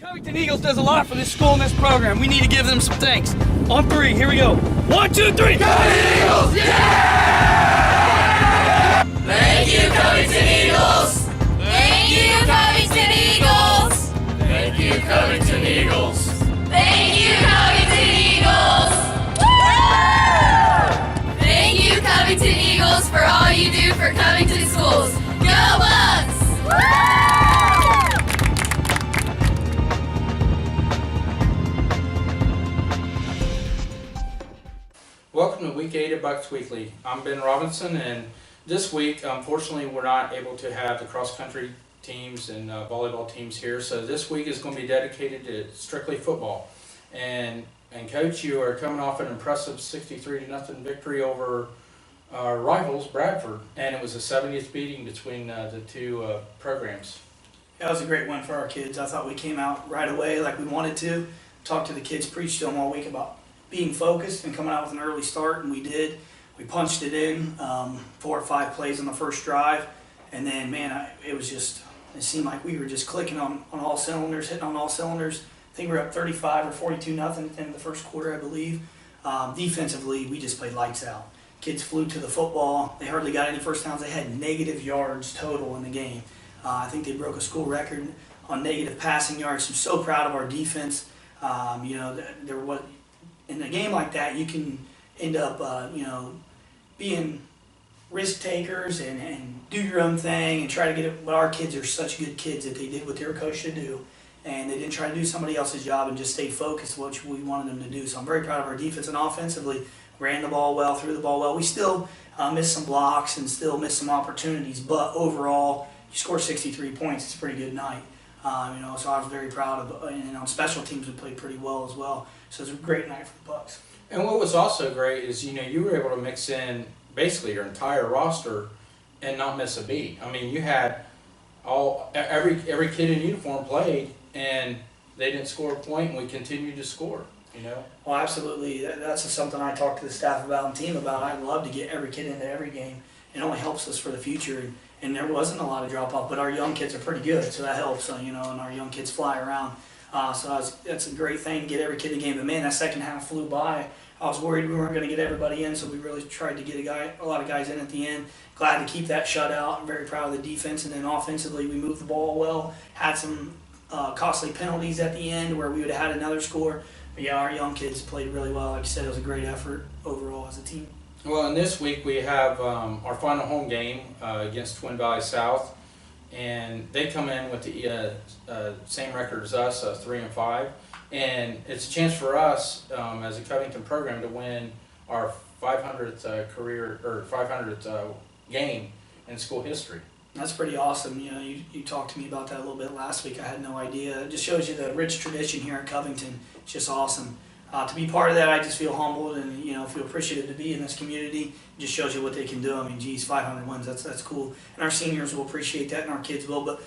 Covington Eagles does a lot for this school and this program. We need to give them some thanks. On three, here we go. 1, 2, 3. Covington Eagles! Yeah! Thank you, Covington Eagles! Thank you, Covington Eagles! Thank you, Covington Eagles! Thank you, Covington Eagles! Woo! Thank you, Covington Eagles, for all you do for Covington schools. Go Bucks! Woo! Welcome to Week 8 of BuccsWeekly. I'm Ben Robinson, and this week, unfortunately, we're not able to have the cross-country teams and volleyball teams here, so this week is going to be dedicated to strictly football. And Coach, you are coming off an impressive 63-0 victory over our rivals, Bradford, and it was the 70th meeting between the two programs. That was a great win for our kids. I thought we came out right away like we wanted to. Talked to the kids, preached to them all week about being focused and coming out with an early start, and we did. We punched it in, 4 or 5 plays on the first drive, and then, man, it seemed like we were just clicking on all cylinders, hitting on all cylinders. I think we were up 35 or 42 nothing at the end of the first quarter, I believe. Defensively, we just played lights out. Kids flew to the football. They hardly got any first downs. They had negative yards total in the game. I think they broke a school record on negative passing yards. I'm so proud of our defense. In a game like that, you can end up, being risk takers and do your own thing and try to get it. But our kids are such good kids that they did what they were coached to do, and they didn't try to do somebody else's job and just stay focused, which we wanted them to do. So I'm very proud of our defense, and offensively, ran the ball well, threw the ball well. We still missed some blocks and still missed some opportunities, but overall, you score 63 points. It's a pretty good night. So I was very proud of, and on special teams we played pretty well as well. So it was a great night for the Bucks. And what was also great is, you were able to mix in basically your entire roster and not miss a beat. I mean, you had every kid in uniform played, and they didn't score a point, and we continued to score. Well, absolutely. That's something I talk to the staff about and team about. I'd love to get every kid into every game. It only helps us for the future. And there wasn't a lot of drop-off, but our young kids are pretty good, so that helps, and our young kids fly around. That's a great thing to get every kid in the game. But, man, that second half flew by. I was worried we weren't going to get everybody in, so we really tried to get a lot of guys in at the end. Glad to keep that shutout. I'm very proud of the defense. And then offensively, we moved the ball well, had some costly penalties at the end where we would have had another score. But, yeah, our young kids played really well. Like you said, it was a great effort overall as a team. Well, and this week we have our final home game against Twin Valley South, and they come in with the same record as us, 3-5, and it's a chance for us as a Covington program to win our 500th career or 500th game in school history. That's pretty awesome. You talked to me about that a little bit last week. I had no idea. It just shows you the rich tradition here at Covington. It's just awesome. To be part of that, I just feel humbled and feel appreciative to be in this community. It just shows you what they can do. I mean, geez, 500 wins, that's cool. And our seniors will appreciate that, and our kids will. But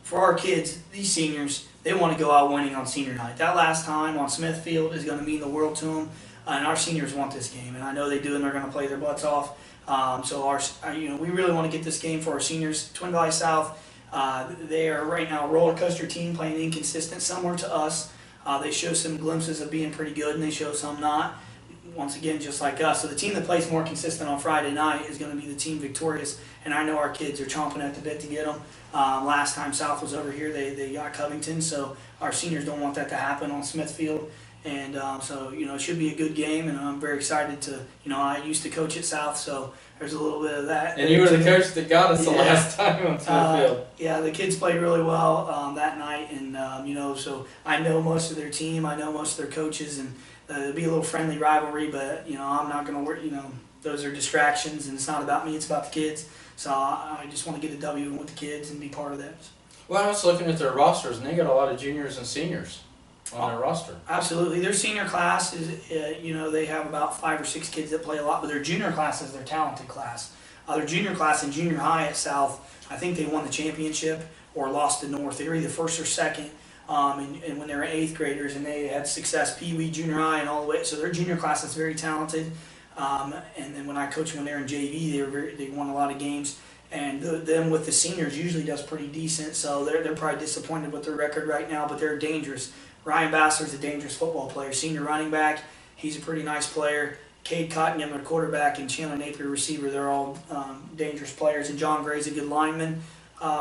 for our kids, these seniors, they want to go out winning on senior night. That last time on Smithfield is going to mean the world to them, and our seniors want this game, and I know they do, and they're going to play their butts off. We really want to get this game for our seniors. Twin Valley South, they are right now a roller coaster team, playing inconsistent, similar to us. They show some glimpses of being pretty good, and they show some not. Once again, just like us. So the team that plays more consistent on Friday night is going to be the team victorious, and I know our kids are chomping at the bit to get them. Last time South was over here, they got Covington, so our seniors don't want that to happen on Smithfield. And it should be a good game, and I'm very excited to, I used to coach at South, so there's a little bit of that. And you were the coach that got us the last time on Smithfield. Yeah, the kids played really well that night, and, so I know most of their team, I know most of their coaches, and there'll be a little friendly rivalry, but, I'm not going to work, those are distractions, and it's not about me, it's about the kids. So I just want to get a W with the kids and be part of that. Well, I was looking at their rosters, and they got a lot of juniors and seniors on their roster. Absolutely. Their senior class is, they have about 5 or 6 kids that play a lot, but their junior class is their talented class. Their junior class in junior high at South, I think they won the championship or lost to North. They were either first or second, and when they were 8th graders, and they had success Pee Wee, junior high, and all the way. So their junior class is very talented. And then when I coached when they were in JV, they won a lot of games. And them with the seniors usually does pretty decent, so they're probably disappointed with their record right now, but they're dangerous. Ryan Bassler's a dangerous football player, senior running back. He's a pretty nice player. Cade Cottingham, their quarterback, and Chandler Napier, receiver, they're all dangerous players. And John Gray's a good lineman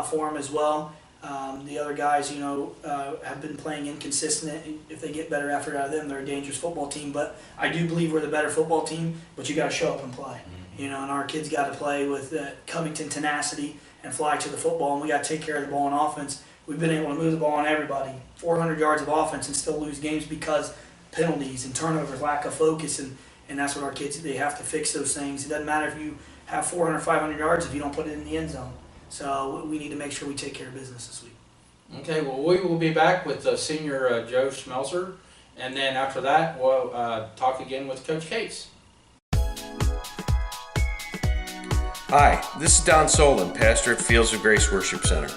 for him as well. The other guys, have been playing inconsistent. If they get better effort out of them, they're a dangerous football team. But I do believe we're the better football team, but you got to show up and play. And our kids got to play with Covington tenacity and fly to the football, and we got to take care of the ball on offense. We've been able to move the ball on everybody, 400 yards of offense, and still lose games because penalties and turnovers, lack of focus, and that's what our kids, they have to fix those things. It doesn't matter if you have 400, 500 yards if you don't put it in the end zone. So we need to make sure we take care of business this week. Okay, well, we will be back with senior Joe Schmelzer, and then after that, we'll talk again with Coach Cates. Hi, this is Don Solon, pastor at Fields of Grace Worship Center.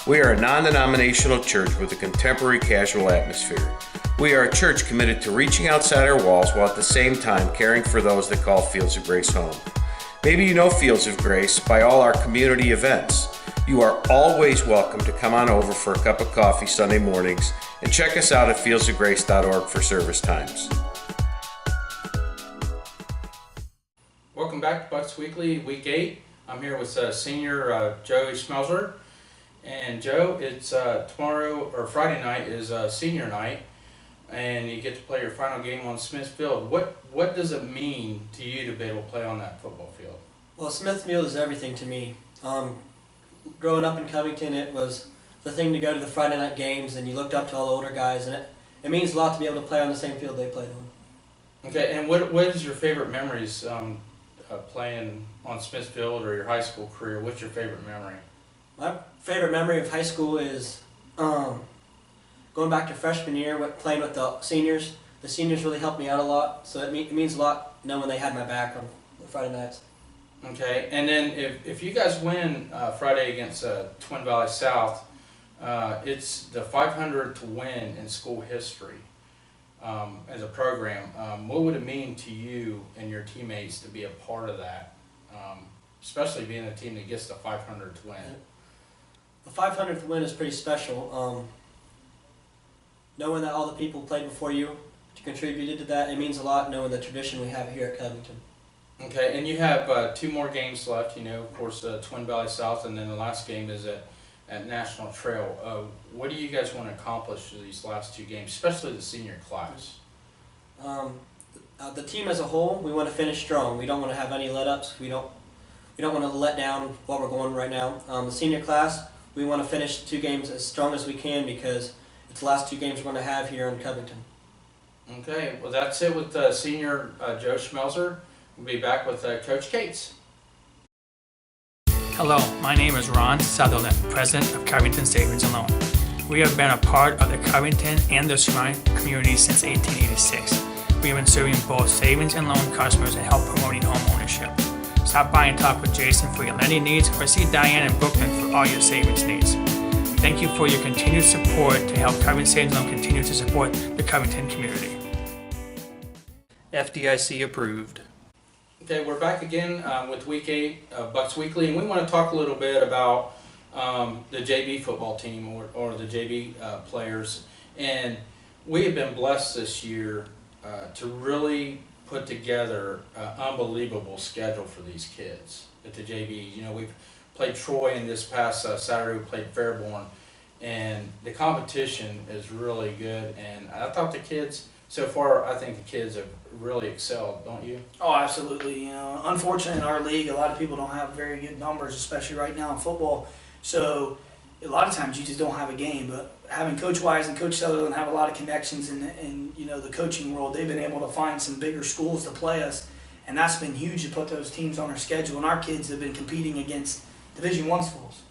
We are a non-denominational church with a contemporary casual atmosphere. We are a church committed to reaching outside our walls while at the same time caring for those that call Fields of Grace home. Maybe you know Fields of Grace by all our community events. You are always welcome to come on over for a cup of coffee Sunday mornings and check us out at fieldsofgrace.org for service times. Welcome back to Bucks Weekly, Week 8. I'm here with senior Joey Schmelzer. And Joe, it's tomorrow, or Friday night is senior night, and you get to play your final game on Smith Field. What does it mean to you to be able to play on that football field? Well, Smith Field is everything to me. Growing up in Covington, it was the thing to go to the Friday night games, and you looked up to all the older guys, and it means a lot to be able to play on the same field they played on. Okay, and what is your favorite memories playing on Smith Field or your high school career? What's your favorite memory? My favorite memory of high school is going back to freshman year, playing with the seniors. The seniors really helped me out a lot, so it means a lot knowing they had my back on Friday nights. Okay, and then if you guys win Friday against Twin Valley South, it's the 500th win in school history as a program. What would it mean to you and your teammates to be a part of that, especially being a team that gets the 500th win? The 500th win is pretty special. Knowing that all the people played before you contributed to that, it means a lot knowing the tradition we have here at Covington. Okay, and you have 2 more games left, of course, Twin Valley South, and then the last game is at National Trail. What do you guys want to accomplish in these last 2 games, especially the senior class? The team as a whole, we want to finish strong. We don't want to have any let-ups. We don't want to let down what we're going right now. The senior class, we want to finish the 2 games as strong as we can because it's the last 2 games we're going to have here in Covington. Okay, well that's it with senior Joe Schmelzer. We'll be back with Coach Cates. Hello, my name is Ron Sutherland, President of Covington Savings and Loan. We have been a part of the Covington and the surrounding community since 1886. We have been serving both savings and loan customers and help promoting home ownership. Stop by and talk with Jason for your lending needs or see Diane in Brooklyn for all your savings needs. Thank you for your continued support to help Covington Savings and Loan continue to support the Covington community. FDIC approved. Okay, we're back again with Week 8 of Bucks Weekly, and we want to talk a little bit about the JV football team or the JV players. And we have been blessed this year to really put together an unbelievable schedule for these kids at the JV. We've played Troy, and this past Saturday we played Fairborn, and the competition is really good. And I thought the kids, so far, I think the kids have really excelled, don't you? Oh, absolutely. Unfortunately, in our league, a lot of people don't have very good numbers, especially right now in football. So a lot of times you just don't have a game. But having Coach Wise and Coach Sutherland have a lot of connections in the coaching world, they've been able to find some bigger schools to play us, and that's been huge to put those teams on our schedule. And our kids have been competing against Division I schools.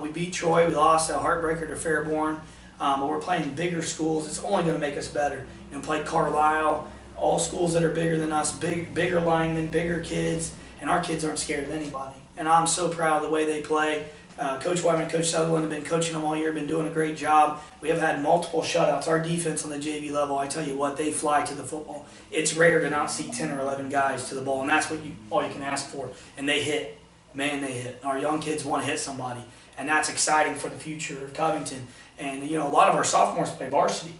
We beat Troy. We lost a heartbreaker to Fairborn. But we're playing bigger schools. It's only going to make us better. Play Carlisle, all schools that are bigger than us, bigger linemen, bigger kids, and our kids aren't scared of anybody. And I'm so proud of the way they play. Coach Wyman and Coach Sutherland have been coaching them all year, been doing a great job. We have had multiple shutouts. Our defense on the JV level, I tell you what, they fly to the football. It's rare to not see 10 or 11 guys to the ball, and that's all you can ask for. And they hit. man, they hit. Our young kids want to hit somebody, and that's exciting for the future of Covington. And a lot of our sophomores play varsity,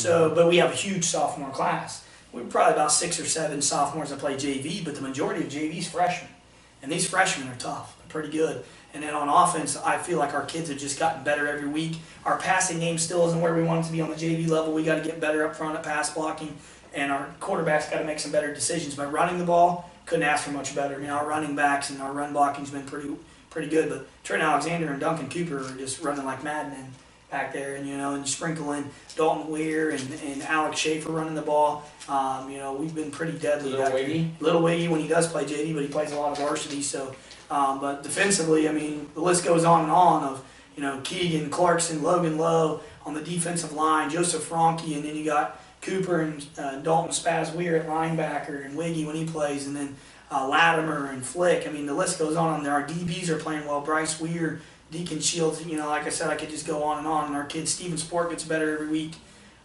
but we have a huge sophomore class. We're probably about 6 or 7 sophomores that play JV, but the majority of JV's freshmen, and these freshmen are tough, they're pretty good. And then on offense, I feel like our kids have just gotten better every week. Our passing game still isn't where we want it to be on the JV level. We got to get better up front at pass blocking, and our quarterbacks got to make some better decisions. But running the ball, couldn't ask for much better. Our running backs and our run blocking's been pretty good. But Trent Alexander and Duncan Cooper are just running like madmen back there, and and sprinkle in Dalton Weir and Alex Schaefer running the ball. We've been pretty deadly. Little Wiggy when he does play JV, but he plays a lot of varsity. So, but defensively, the list goes on and on of Keegan Clarkson, Logan Lowe on the defensive line, Joseph Franke, and then you got Cooper and Dalton Spaz Weir at linebacker, and Wiggy when he plays, and then Latimer and Flick. The list goes on and there. Our DBs are playing well. Bryce Weir, Deacon Shields, like I said, I could just go on. And our kids, Steven Sport gets better every week.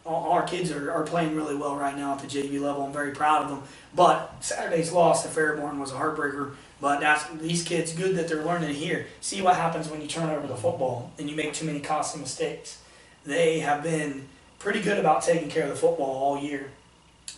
All our kids are playing really well right now at the JV level. I'm very proud of them. But Saturday's loss to Fairborn was a heartbreaker. But these kids, good that they're learning here. See what happens when you turn over the football and you make too many costly mistakes. They have been pretty good about taking care of the football all year.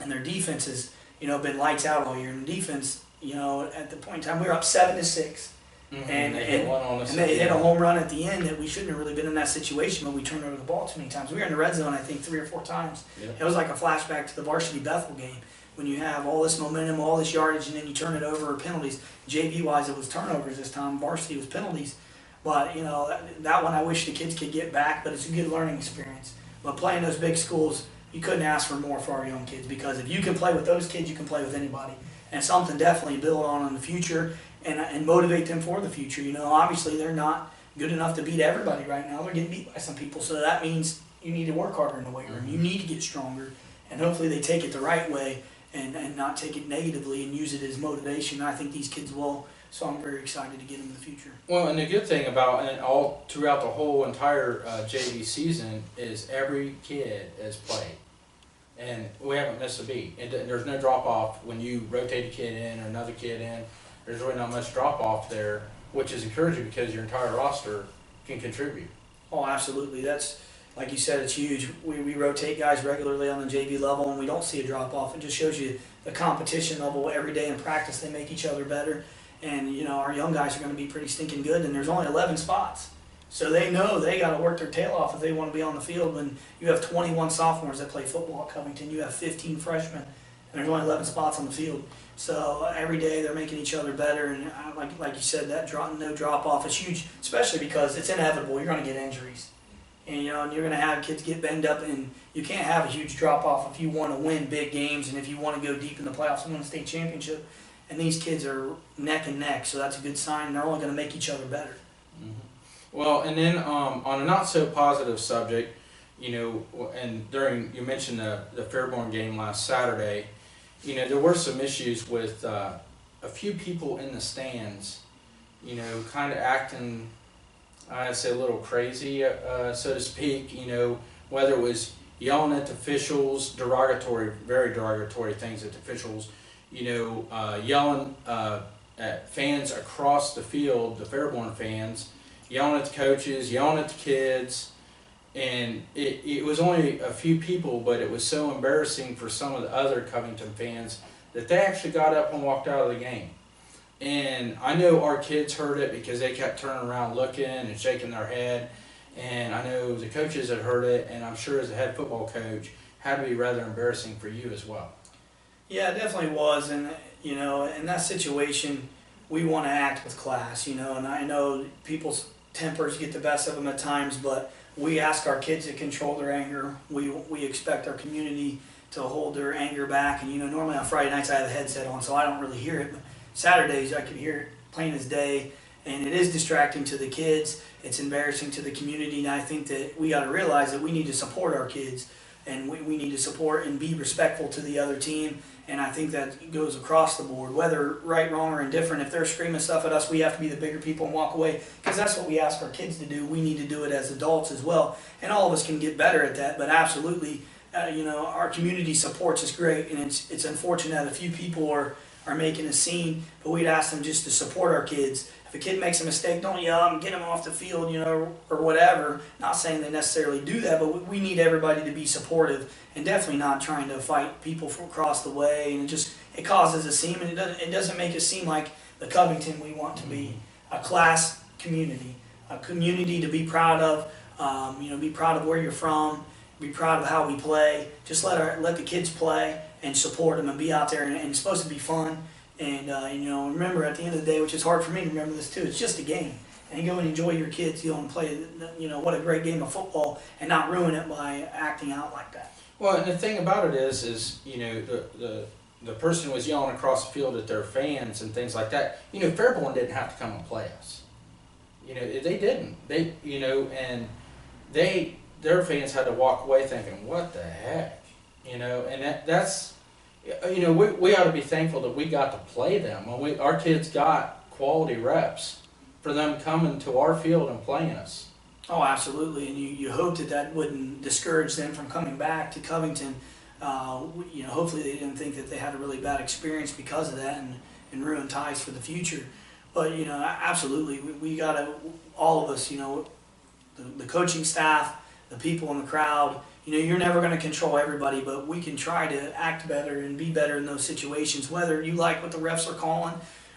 And their defense has, been lights out all year. And the defense, at the point in time, we were up 7-6. Mm-hmm. And they hit a home run at the end that we shouldn't have really been in that situation, but we turned over the ball too many times. We were in the red zone, I think, 3 or 4 times. Yep. It was like a flashback to the varsity Bethel game when you have all this momentum, all this yardage, and then you turn it over penalties. JV-wise, it was turnovers this time. Varsity was penalties. But, that one I wish the kids could get back, but it's a good learning experience. But playing those big schools, you couldn't ask for more for our young kids, because if you can play with those kids, you can play with anybody. And something definitely to build on in the future. And motivate them for the future. Obviously they're not good enough to beat everybody right now. They're getting beat by some people, so that means you need to work harder in the weight room. You need to get stronger, and hopefully they take it the right way and not take it negatively and use it as motivation. I think these kids will, so I'm very excited to get them in the future. Well, and the good thing about and all throughout the whole entire JV season is every kid has played, and we haven't missed a beat. And there's no drop off when you rotate a kid in or another kid in. There's really not much drop off there, which is encouraging because your entire roster can contribute. Oh, absolutely. That's, like you said, it's huge. We rotate guys regularly on the JV level, and we don't see a drop off. It just shows you the competition level every day in practice. They make each other better, and our young guys are going to be pretty stinking good. And there's only 11 spots, so they know they got to work their tail off if they want to be on the field. When you have 21 sophomores that play football at Covington, you have 15 freshmen, and there's only 11 spots on the field. So every day they're making each other better, and like you said, that no drop off is huge, especially because it's inevitable. You're going to get injuries, and and you're going to have kids get banged up, and you can't have a huge drop off if you want to win big games and if you want to go deep in the playoffs and win a state championship. And these kids are neck and neck, so that's a good sign. They're only going to make each other better. Mm-hmm. Well, and then on a not so positive subject, and you mentioned the Fairborn game last Saturday. There were some issues with a few people in the stands, kind of acting, I'd say, a little crazy, so to speak, whether it was yelling at the officials, very derogatory things at the officials, yelling at fans across the field, the Fairborn fans, yelling at the coaches, yelling at the kids. And it was only a few people, but it was so embarrassing for some of the other Covington fans that they actually got up and walked out of the game. And I know our kids heard it because they kept turning around looking and shaking their head. And I know the coaches had heard it, and I'm sure as a head football coach, had to be rather embarrassing for you as well. Yeah, it definitely was. And, in that situation, we want to act with class, and I know people's tempers get the best of them at times, but we ask our kids to control their anger. We expect our community to hold their anger back. And normally on Friday nights I have a headset on, so I don't really hear it. But Saturdays I can hear it plain as day, and it is distracting to the kids. It's embarrassing to the community, and I think that we got to realize that we need to support our kids, and we need to support and be respectful to the other team. And I think that goes across the board, whether right, wrong, or indifferent. If they're screaming stuff at us, we have to be the bigger people and walk away, because that's what we ask our kids to do. We need to do it as adults as well, and all of us can get better at that. But absolutely, our community supports us great, and it's unfortunate that a few people are are making a scene, but we'd ask them just to support our kids. If a kid makes a mistake, don't yell at them, get them off the field, or whatever. Not saying they necessarily do that, but we need everybody to be supportive and definitely not trying to fight people from across the way. And it causes a scene, and it doesn't make it seem like the Covington we want to be, a class community, a community to be proud of. Be proud of where you're from, be proud of how we play. Just let the kids play and support them and be out there, and it's supposed to be fun. And remember, at the end of the day, which is hard for me to remember this too, it's just a game. And go and enjoy your kids, and play, what a great game of football, and not ruin it by acting out like that. Well, and the thing about it is the person was yelling across the field at their fans and things like that. Fairborn didn't have to come and play us. They didn't. And their fans had to walk away thinking, what the heck? And that's, we ought to be thankful that we got to play them. When our kids got quality reps for them coming to our field and playing us. Oh, absolutely. And you hope that wouldn't discourage them from coming back to Covington. Hopefully they didn't think that they had a really bad experience because of that and ruin ties for the future. But, absolutely, we got to, all of us, the coaching staff, the people in the crowd, you're never going to control everybody, but we can try to act better and be better in those situations, whether you like what the refs are calling,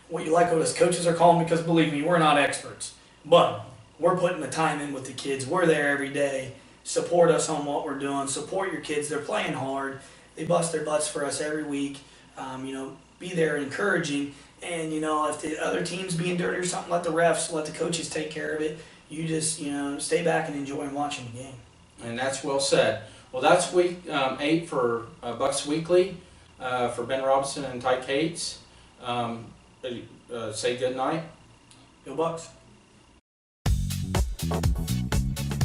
what you like what us coaches are calling, because believe me, we're not experts. But we're putting the time in with the kids. We're there every day. Support us on what we're doing. Support your kids. They're playing hard. They bust their butts for us every week. Be there encouraging. And, if the other team's being dirty or something, let the refs, let the coaches take care of it. You just, stay back and enjoy watching the game. And that's well said. Well, that's week 8 for Bucks Weekly for Ben Robinson and Ty Cates. Say good night. Go Bucks.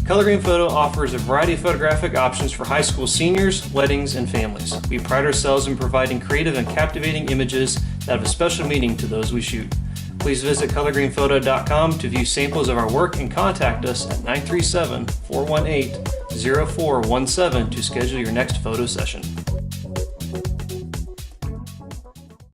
Color Green Photo offers a variety of photographic options for high school seniors, weddings, and families. We pride ourselves in providing creative and captivating images that have a special meaning to those we shoot. Please visit colorgreenphoto.com to view samples of our work and contact us at 937-418-0417 to schedule your next photo session.